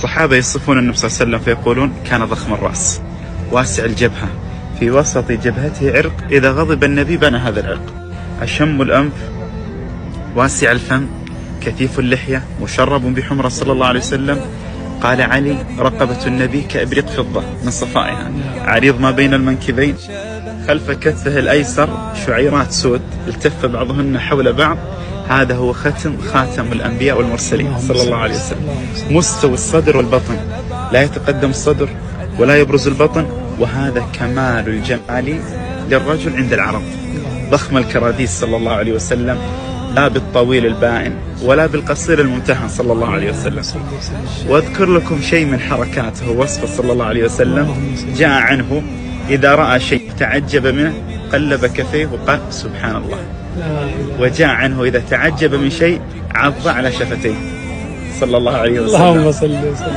الصحابة يصفون النبي صلى الله عليه وسلم فيقولون: كان ضخم الرأس واسع الجبهة، في وسط جبهته عرق، إذا غضب النبي بنى هذا العرق، أشم الأنف، واسع الفم، كثيف اللحية، مشرب بحمرة صلى الله عليه وسلم. قال علي: رقبة النبي كإبريق فضة من صفائها، عريض ما بين المنكبين، خلف كتفه الأيسر شعيرات سود التف بعضهن حول بعض. هذا هو خاتم الأنبياء والمرسلين صلى الله عليه وسلم. مستوي الصدر والبطن، لا يتقدم الصدر ولا يبرز البطن، وهذا كمال الجمال للرجل عند العرب. ضخم الكراديس صلى الله عليه وسلم، لا بالطويل البائن ولا بالقصير الممتهن صلى الله عليه وسلم. واذكر لكم شيء من حركاته ووصفه صلى الله عليه وسلم. جاء عنه إذا رأى شيء تعجب منه قلب كفيه وقال: سبحان الله. وجاء عنه إذا تعجب من شيء عض على شفتيه صلى الله عليه وسلم. اللهم صل وسلم.